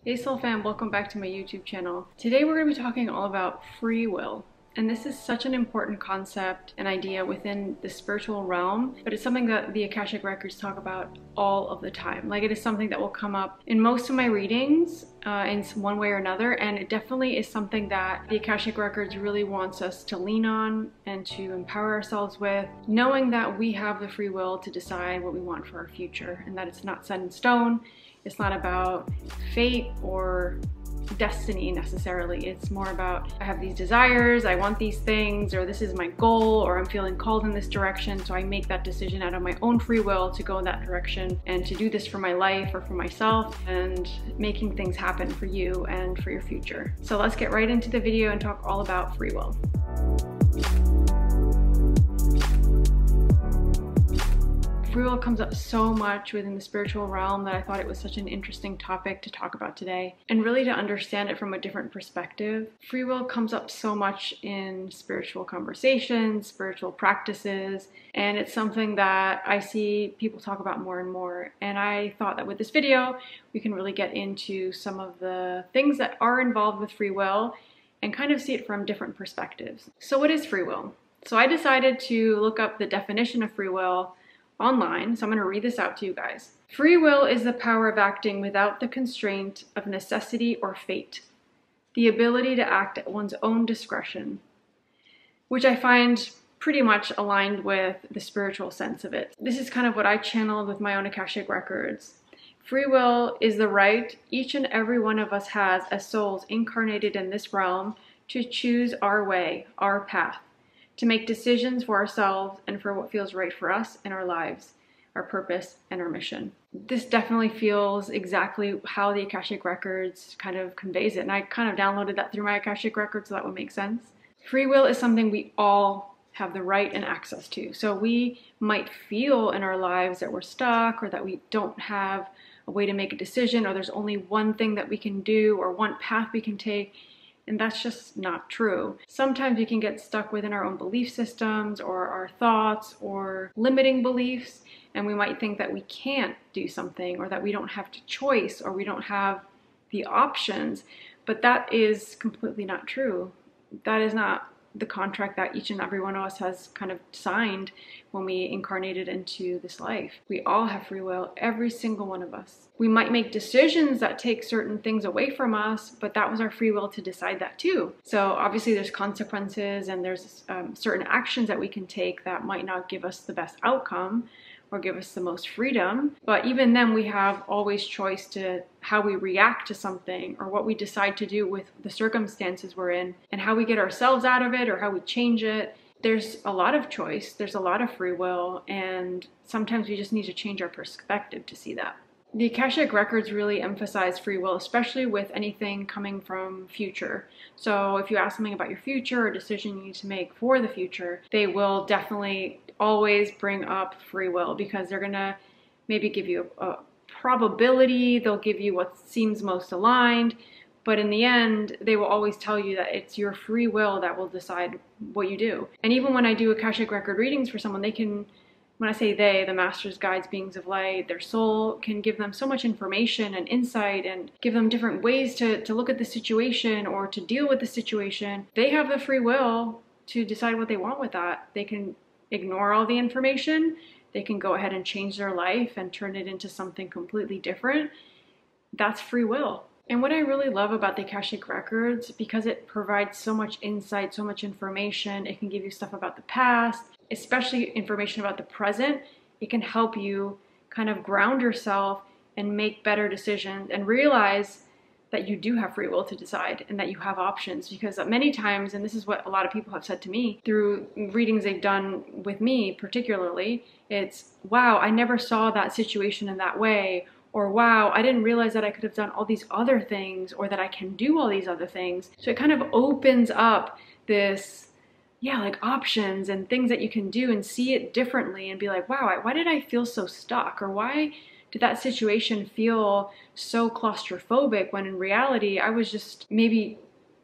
Hey Soul Fam, welcome back to my YouTube channel. Today we're going to be talking all about free will. And this is such an important concept and idea within the spiritual realm, but it's something that the Akashic Records talk about all of the time. Like, it is something that will come up in most of my readings in one way or another, and it definitely is something that the Akashic Records really wants us to lean on and to empower ourselves with, knowing that we have the free will to decide what we want for our future and that it's not set in stone. It's not about fate or destiny necessarily. It's more about, I have these desires, I want these things, or this is my goal, or I'm feeling called in this direction, so I make that decision out of my own free will to go in that direction and to do this for my life or for myself, and making things happen for you and for your future. So let's get right into the video and talk all about free will. Free will comes up so much within the spiritual realm that I thought it was such an interesting topic to talk about today, and really to understand it from a different perspective. Free will comes up so much in spiritual conversations, spiritual practices, and it's something that I see people talk about more and more. And I thought that with this video, we can really get into some of the things that are involved with free will and kind of see it from different perspectives. So what is free will? So I decided to look up the definition of free will online, so I'm going to read this out to you guys. Free will is the power of acting without the constraint of necessity or fate, the ability to act at one's own discretion, which I find pretty much aligned with the spiritual sense of it. This is kind of what I channeled with my own Akashic Records. Free will is the right each and every one of us has as souls incarnated in this realm to choose our way, our path, to make decisions for ourselves and for what feels right for us in our lives, our purpose, and our mission. This definitely feels exactly how the Akashic Records kind of conveys it, and I kind of downloaded that through my Akashic Records, so that would make sense. Free will is something we all have the right and access to. So we might feel in our lives that we're stuck, or that we don't have a way to make a decision, or there's only one thing that we can do or one path we can take. And that's just not true. Sometimes we can get stuck within our own belief systems or our thoughts or limiting beliefs, and we might think that we can't do something, or that we don't have the choice, or we don't have the options. But that is completely not true. That is not the contract that each and every one of us has kind of signed when we incarnated into this life. We all have free will, every single one of us. We might make decisions that take certain things away from us, but that was our free will to decide that too. So obviously there's consequences, and there's certain actions that we can take that might not give us the best outcome or give us the most freedom. But even then, we have always choice to how we react to something, or what we decide to do with the circumstances we're in, and how we get ourselves out of it, or how we change it. There's a lot of choice, there's a lot of free will, and sometimes we just need to change our perspective to see that. The Akashic Records really emphasize free will, especially with anything coming from future. So if you ask something about your future or a decision you need to make for the future, they will definitely always bring up free will, because they're gonna maybe give you a probability, they'll give you what seems most aligned, but in the end, they will always tell you that it's your free will that will decide what you do. And even when I do Akashic Record readings for someone, they can, when I say they, the masters, guides, beings of light, their soul can give them so much information and insight, and give them different ways to look at the situation or to deal with the situation. They have the free will to decide what they want with that. They can ignore all the information. They can go ahead and change their life and turn it into something completely different. That's free will. And what I really love about the Akashic Records, because it provides so much insight, so much information, it can give you stuff about the past, especially information about the present. It can help you kind of ground yourself and make better decisions, and realize that you do have free will to decide, and that you have options. Because many times, and this is what a lot of people have said to me through readings they've done with me particularly, it's, wow, I never saw that situation in that way, or wow, I didn't realize that I could have done all these other things, or that I can do all these other things. So it kind of opens up this, like options and things that you can do, and see it differently, and be like, wow, why did I feel so stuck? Or why did that situation feel so claustrophobic, when in reality I was just maybe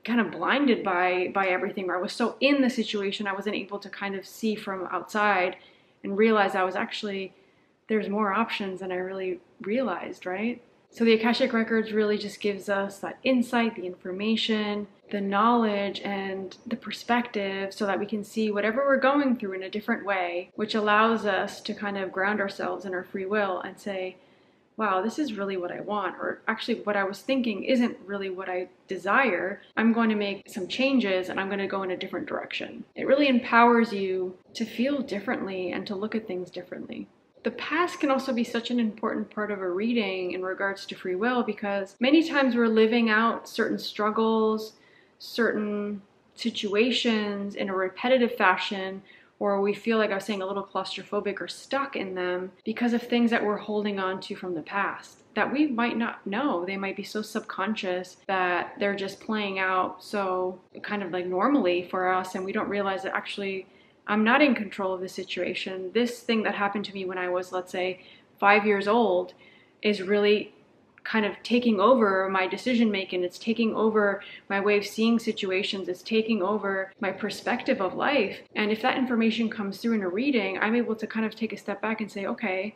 kind of blinded by everything, or I was so in the situation I wasn't able to kind of see from outside and realize I was actually, there's more options than I really realized, right? So the Akashic Records really just gives us that insight, the information, the knowledge, and the perspective so that we can see whatever we're going through in a different way, which allows us to kind of ground ourselves in our free will and say, wow, this is really what I want, or actually what I was thinking isn't really what I desire. I'm going to make some changes and I'm going to go in a different direction. It really empowers you to feel differently and to look at things differently. The past can also be such an important part of a reading in regards to free will, because many times we're living out certain struggles, certain situations in a repetitive fashion, or we feel, like I was saying, a little claustrophobic or stuck in them because of things that we're holding on to from the past that we might not know. They might be so subconscious that they're just playing out so kind of like normally for us, and we don't realize that actually I'm not in control of the situation. This thing that happened to me when I was, let's say, 5 years old is really kind of taking over my decision making. It's taking over my way of seeing situations. It's taking over my perspective of life. And if that information comes through in a reading, I'm able to kind of take a step back and say, okay,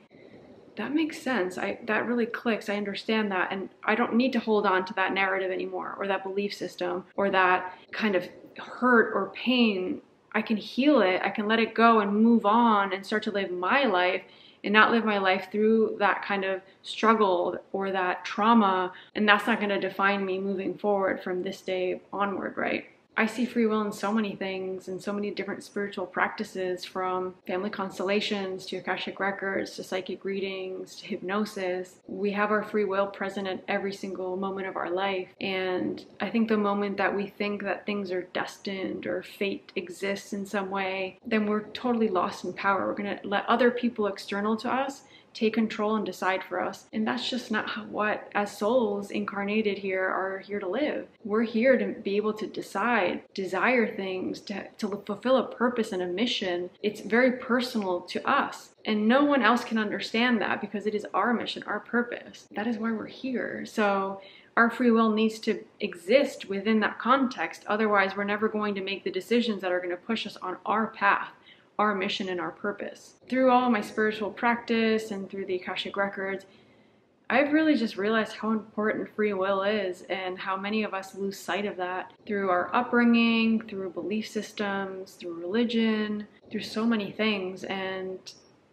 that makes sense. That really clicks. I understand that. And I don't need to hold on to that narrative anymore, or that belief system, or that kind of hurt or pain. I can heal it. I can let it go and move on and start to live my life, and not live my life through that kind of struggle or that trauma. And that's not going to define me moving forward from this day onward, right? I see free will in so many things and so many different spiritual practices, from family constellations to Akashic Records to psychic readings to hypnosis. We have our free will present at every single moment of our life. And I think the moment that we think that things are destined or fate exists in some way, then we're totally lost in power. We're going to let other people external to us take control and decide for us. And that's just not what, as souls incarnated here, are here to live. We're here to be able to decide, desire things, to fulfill a purpose and a mission. It's very personal to us. And no one else can understand that, because it is our mission, our purpose. That is why we're here. So our free will needs to exist within that context. Otherwise, we're never going to make the decisions that are going to push us on our path, our mission, and our purpose. Through all my spiritual practice and through the Akashic Records, I've really just realized how important free will is, and how many of us lose sight of that through our upbringing, through belief systems, through religion, through so many things. And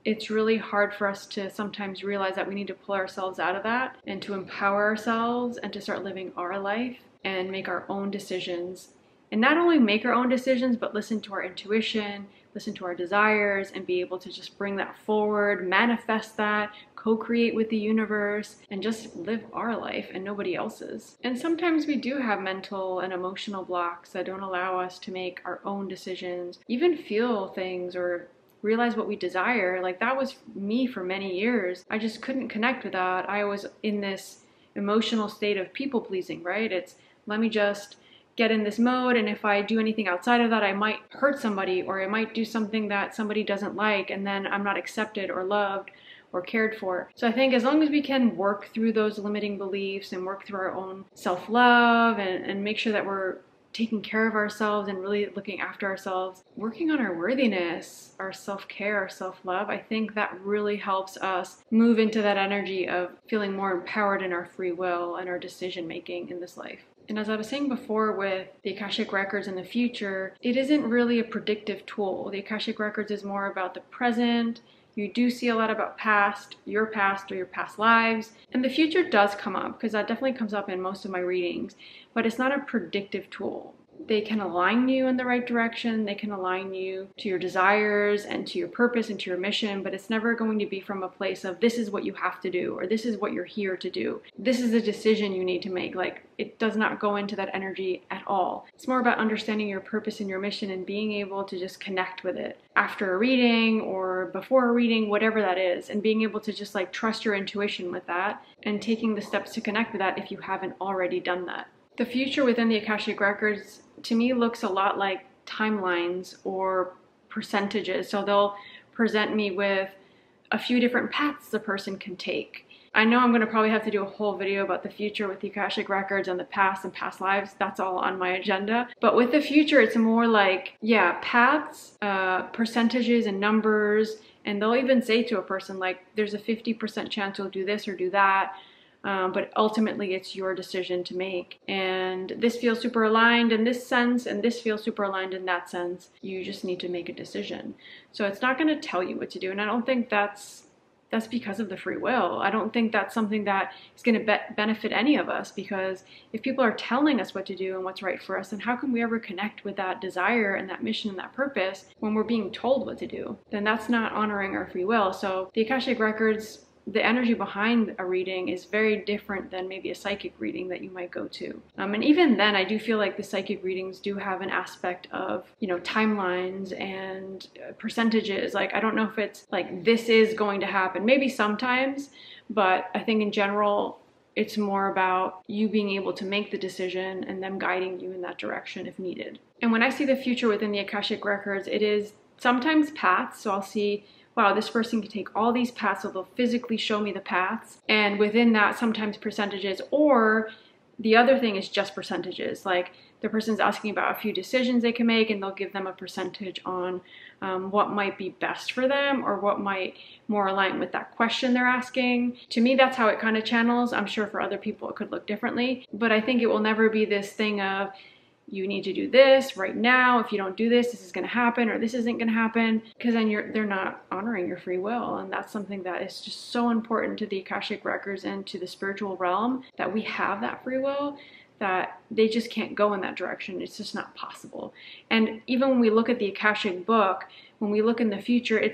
it's really hard for us to sometimes realize that we need to pull ourselves out of that and to empower ourselves and to start living our life and make our own decisions. And not only make our own decisions, but listen to our intuition, listen to our desires, and be able to just bring that forward, manifest that, co-create with the universe, and just live our life and nobody else's. And sometimes we do have mental and emotional blocks that don't allow us to make our own decisions, even feel things or realize what we desire. Like, that was me for many years. I just couldn't connect with that. I was in this emotional state of people pleasing, right? It's, let me just get in this mode, and if I do anything outside of that, I might hurt somebody, or I might do something that somebody doesn't like, and then I'm not accepted or loved or cared for. So I think as long as we can work through those limiting beliefs and work through our own self-love and make sure that we're taking care of ourselves and really looking after ourselves, working on our worthiness, our self-care, our self-love, I think that really helps us move into that energy of feeling more empowered in our free will and our decision-making in this life. And as I was saying before with the Akashic Records in the future, it isn't really a predictive tool. The Akashic Records is more about the present. You do see a lot about your past or your past lives. And the future does come up, because that definitely comes up in most of my readings. But it's not a predictive tool. They can align you in the right direction. They can align you to your desires and to your purpose and to your mission, but it's never going to be from a place of, this is what you have to do, or this is what you're here to do. This is a decision you need to make. Like, it does not go into that energy at all. It's more about understanding your purpose and your mission and being able to just connect with it after a reading or before a reading, whatever that is, and being able to just like trust your intuition with that and taking the steps to connect with that if you haven't already done that. The future within the Akashic Records, to me, looks a lot like timelines or percentages. So they'll present me with a few different paths the person can take. I know I'm going to probably have to do a whole video about the future with the Akashic Records and the past and past lives. That's all on my agenda. But with the future, it's more like, yeah, paths, percentages and numbers. And they'll even say to a person, like, there's a 50% chance you'll do this or do that. but ultimately it's your decision to make. And this feels super aligned in this sense, and this feels super aligned in that sense. You just need to make a decision. So it's not going to tell you what to do, and I don't think that's because of the free will. I don't think that's something that is going to benefit any of us, because if people are telling us what to do and what's right for us, then how can we ever connect with that desire and that mission and that purpose when we're being told what to do? Then that's not honoring our free will. So the Akashic Records, the energy behind a reading is very different than maybe a psychic reading that you might go to. And even then, I do feel like the psychic readings do have an aspect of, timelines and percentages. Like, I don't know if it's like, this is going to happen. Maybe sometimes, but I think in general, it's more about you being able to make the decision and them guiding you in that direction if needed. And when I see the future within the Akashic Records, it is sometimes paths. So I'll see, wow, this person can take all these paths, so they'll physically show me the paths. And within that, sometimes percentages, or the other thing is just percentages. Like, the person's asking about a few decisions they can make, and they'll give them a percentage on what might be best for them, or what might more align with that question they're asking. To me, that's how it kind of channels. I'm sure for other people it could look differently, but I think it will never be this thing of, you need to do this right now. If you don't do this, this is going to happen, or this isn't going to happen, because then they're not honoring your free will. And that's something that is just so important to the Akashic Records and to the spiritual realm, that we have that free will, that they just can't go in that direction. It's just not possible. And even when we look at the Akashic book, when we look in the future,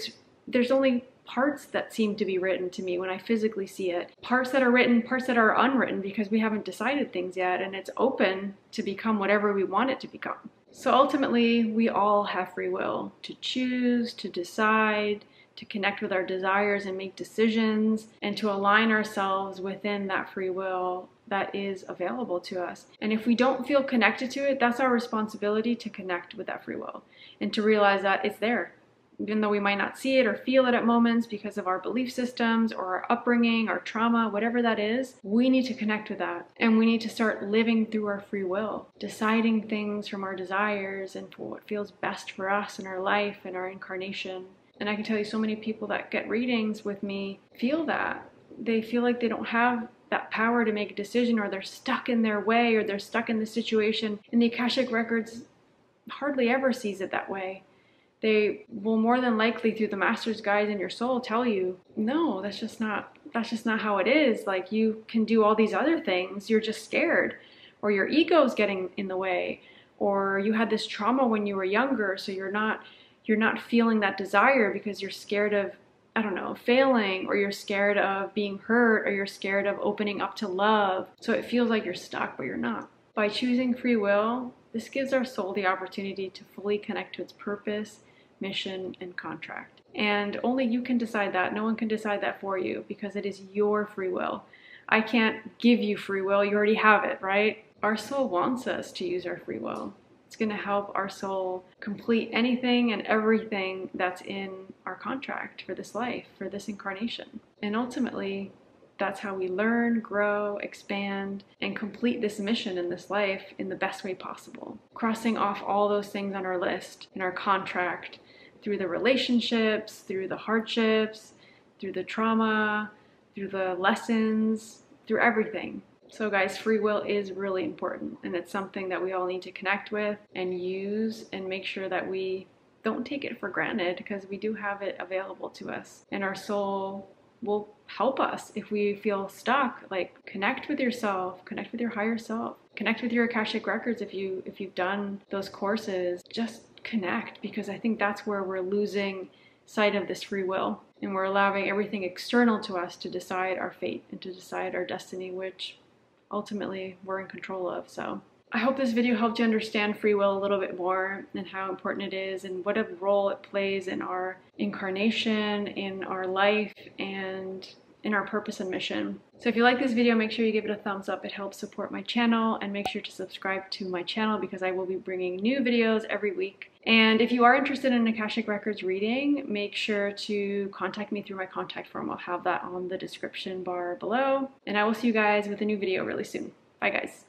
there's only parts that seem to be written to me when I physically see it. Parts that are written, parts that are unwritten, because we haven't decided things yet, and it's open to become whatever we want it to become. So ultimately, we all have free will to choose, to decide, to connect with our desires and make decisions, and to align ourselves within that free will that is available to us. And if we don't feel connected to it, that's our responsibility to connect with that free will and to realize that it's there. Even though we might not see it or feel it at moments because of our belief systems or our upbringing, our trauma, whatever that is, we need to connect with that. And we need to start living through our free will, deciding things from our desires and for what feels best for us in our life and our incarnation. And I can tell you, so many people that get readings with me feel that. They feel like they don't have that power to make a decision, or they're stuck in their way, or they're stuck in the situation. And the Akashic Records hardly ever sees it that way. They will more than likely, through the master's guides in your soul, tell you, no, that's just not how it is. Like, you can do all these other things. You're just scared, or your ego's getting in the way, or you had this trauma when you were younger, so you're not feeling that desire because you're scared of, I don't know, failing, or you're scared of being hurt, or you're scared of opening up to love. So it feels like you're stuck, but you're not. By choosing free will, this gives our soul the opportunity to fully connect to its purpose, mission, and contract. And only you can decide that. No one can decide that for you, because it is your free will. I can't give you free will. You already have it, right? Our soul wants us to use our free will. It's going to help our soul complete anything and everything that's in our contract for this life, for this incarnation. And ultimately, that's how we learn, grow, expand, and complete this mission in this life in the best way possible. Crossing off all those things on our list, in our contract, through the relationships, through the hardships, through the trauma, through the lessons, through everything. So guys, free will is really important, and it's something that we all need to connect with and use, and make sure that we don't take it for granted, because we do have it available to us. And our soul will help us if we feel stuck. Like, connect with yourself, connect with your higher self, connect with your Akashic Records if you've done those courses. Just connect, because I think that's where we're losing sight of this free will, and we're allowing everything external to us to decide our fate and to decide our destiny, which ultimately we're in control of. So I hope this video helped you understand free will a little bit more, and how important it is, and what a role it plays in our incarnation, in our life, and in our purpose and mission. So if you like this video, make sure you give it a thumbs up. It helps support my channel, and make sure to subscribe to my channel, because I will be bringing new videos every week. And if you are interested in Akashic Records reading, make sure to contact me through my contact form. I'll have that on the description bar below. And I will see you guys with a new video really soon. Bye guys.